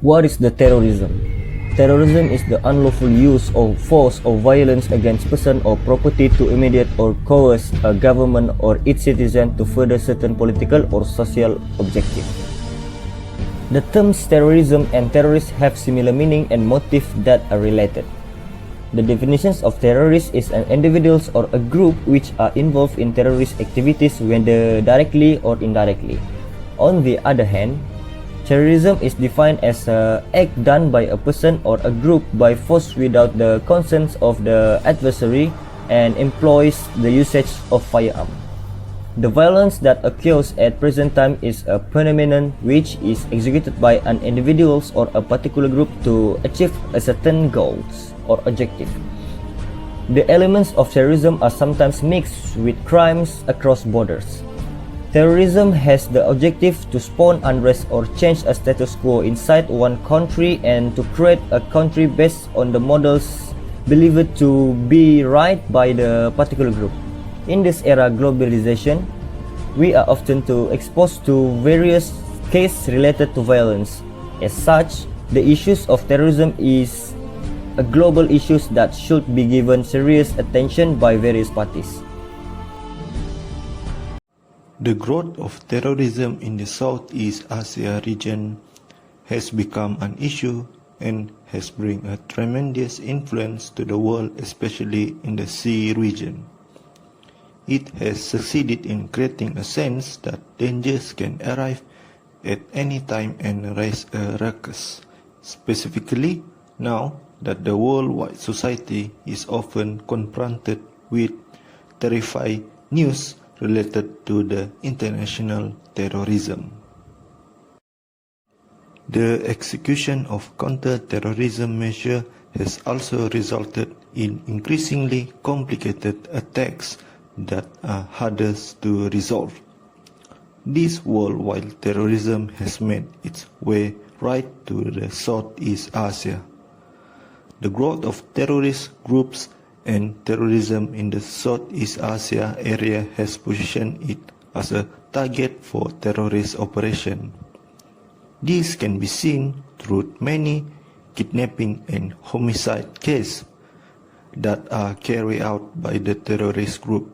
What is the terrorism? Terrorism is the unlawful use of force or violence against person or property to immediate or coerce a government or its citizen to further certain political or social objective. The terms terrorism and terrorist have similar meaning and motive that are related. The definitions of terrorist is an individuals or a group which are involved in terrorist activities whether directly or indirectly. On the other hand, terrorism is defined as an act done by a person or a group by force without the consent of the adversary and employs the usage of firearm. The violence that occurs at present time is a phenomenon which is executed by an individual or a particular group to achieve a certain goals or objective. The elements of terrorism are sometimes mixed with crimes across borders. Terrorism has the objective to spawn unrest or change a status quo inside one country and to create a country based on the models believed to be right by the particular group. In this era globalization, we are often exposed to various cases related to violence. As such, the issues of terrorism is a global issue that should be given serious attention by various parties. The growth of terrorism in the Southeast Asia region has become an issue and has brought a tremendous influence to the world, especially in the sea region. It has succeeded in creating a sense that dangers can arrive at any time and raise a ruckus, specifically now that the worldwide society is often confronted with terrifying news related to the international terrorism. The execution of counter-terrorism measures has also resulted in increasingly complicated attacks that are harder to resolve. This worldwide terrorism has made its way right to the Southeast Asia. The growth of terrorist groups and terrorism in the Southeast Asia area has positioned it as a target for terrorist operations. This can be seen through many kidnapping and homicide cases that are carried out by the terrorist group.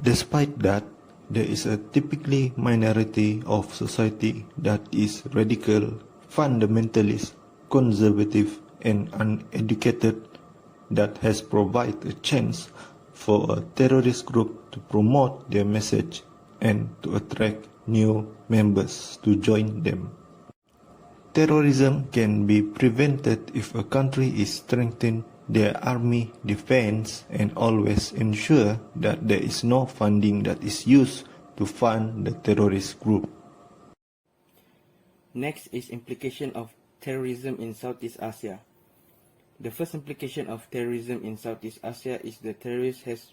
Despite that, there is a typically minority of society that is radical, fundamentalist, conservative, and uneducated that has provided a chance for a terrorist group to promote their message and to attract new members to join them. Terrorism can be prevented if a country is strengthening their army defense and always ensure that there is no funding that is used to fund the terrorist group. Next is implication of terrorism in Southeast Asia. The first implication of terrorism in Southeast Asia is that terrorists has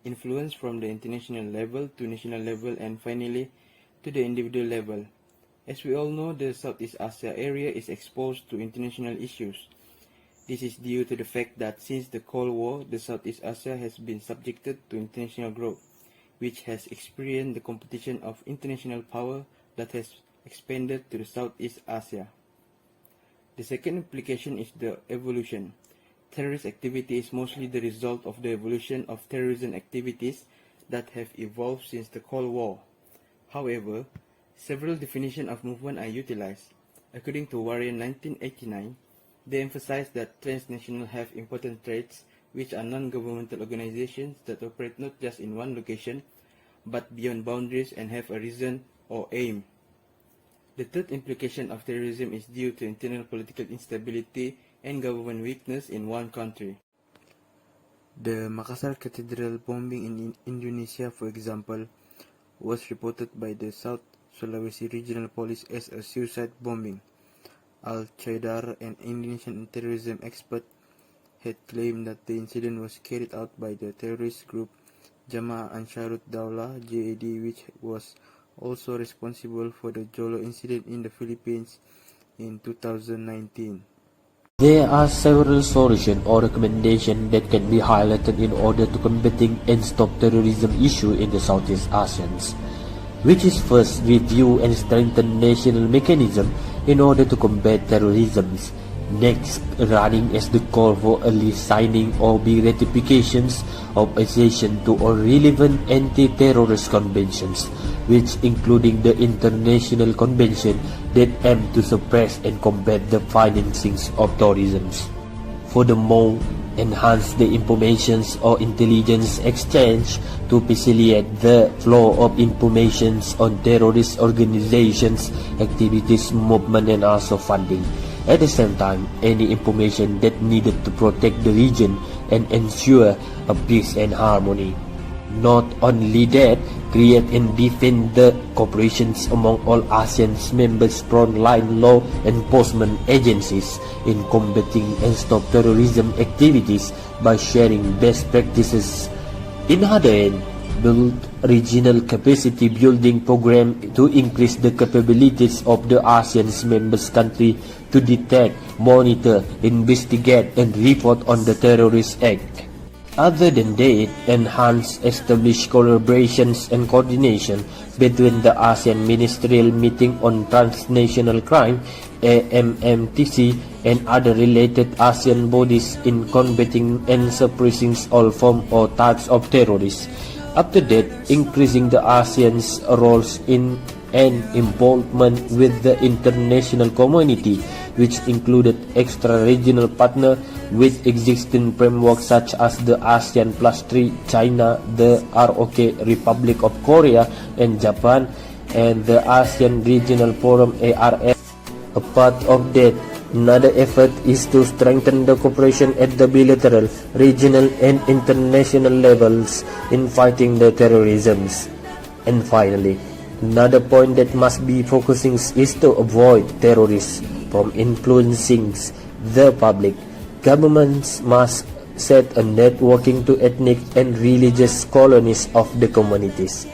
influence from the international level to national level and finally to the individual level. As we all know, the Southeast Asia area is exposed to international issues. This is due to the fact that since the Cold War, the Southeast Asia has been subjected to international growth, which has experienced the competition of international power that has expanded to the Southeast Asia. The second implication is the evolution. Terrorist activity is mostly the result of the evolution of terrorism activities that have evolved since the Cold War. However, several definitions of movement are utilized. According to Warren 1989, they emphasize that transnational have important traits which are non-governmental organizations that operate not just in one location but beyond boundaries and have a reason or aim. The third implication of terrorism is due to internal political instability and government weakness in one country. The Makassar Cathedral bombing in Indonesia, for example, was reported by the South Sulawesi Regional Police as a suicide bombing. Al-Qaeda, an Indonesian terrorism expert, had claimed that the incident was carried out by the terrorist group Jamaah Ansharut Daulah (JAD), which was also responsible for the Jolo incident in the Philippines in 2019. There are several solutions or recommendations that can be highlighted in order to combating and stop terrorism issue in the Southeast Asians, which is first review and strengthen national mechanism in order to combat terrorism. Next, running as the call for early signing or ratifications of accession to all relevant anti-terrorist conventions, which including the International Convention that aim to suppress and combat the financing of terrorism. Furthermore, enhance the information or intelligence exchange to facilitate the flow of information on terrorist organizations, activities, movement, and also funding. At the same time, any information that needed to protect the region and ensure a peace and harmony. Not only that, create and defend the cooperations among all ASEAN members frontline law enforcement agencies in combating and stop terrorism activities by sharing best practices. In other hand, build regional capacity building program to increase the capabilities of the ASEAN members country to detect, monitor, investigate, and report on the terrorist act. Other than that, enhance established collaborations and coordination between the ASEAN Ministerial Meeting on Transnational Crime (AMMTC) and other related ASEAN bodies in combating and suppressing all forms or types of terrorists. After that, increasing the ASEAN's roles in and involvement with the international community, which included extra-regional partners with existing frameworks such as the ASEAN Plus 3, China, the ROK, Republic of Korea, and Japan, and the ASEAN Regional Forum ARF. A part of that, another effort is to strengthen the cooperation at the bilateral, regional, and international levels in fighting the terrorism. And finally, another point that must be focusing is to avoid terrorists from influencing the public. Governments must set a networking to ethnic and religious colonies of the communities.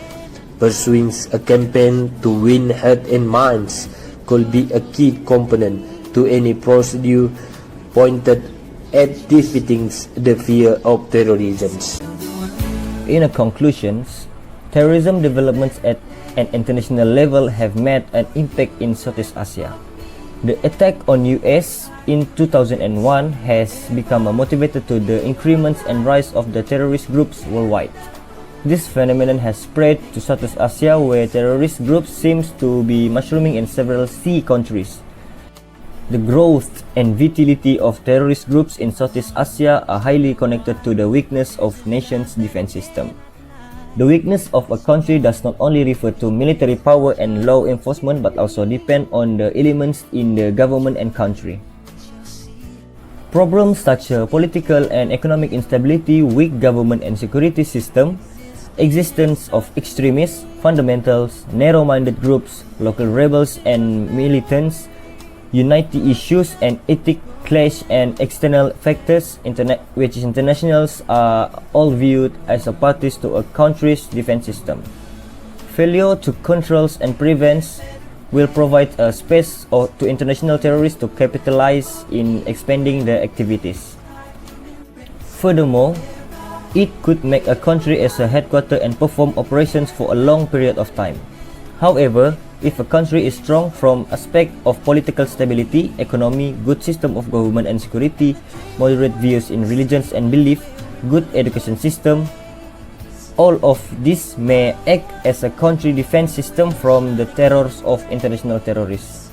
Pursuing a campaign to win hearts and minds could be a key component to any procedure pointed at defeating the fear of terrorism. In a conclusion, terrorism developments at an international level have made an impact in Southeast Asia. The attack on US in 2001 has become motivated to the increments and rise of the terrorist groups worldwide. This phenomenon has spread to Southeast Asia, where terrorist groups seems to be mushrooming in several sea countries. The growth and vitality of terrorist groups in Southeast Asia are highly connected to the weakness of nations' defense system. The weakness of a country does not only refer to military power and law enforcement, but also depend on the elements in the government and country. Problems such as political and economic instability, weak government and security system, existence of extremists, fundamentals, narrow-minded groups, local rebels and militants, unity issues and ethnic clash and external factors which internationals are all viewed as a parties to a country's defense system. Failure to control and prevent will provide a space to international terrorists to capitalize in expanding their activities. Furthermore, it could make a country as a headquarters and perform operations for a long period of time. However, if a country is strong from aspect of political stability, economy, good system of government and security, moderate views in religions and belief, good education system, all of this may act as a country defense system from the terrors of international terrorists.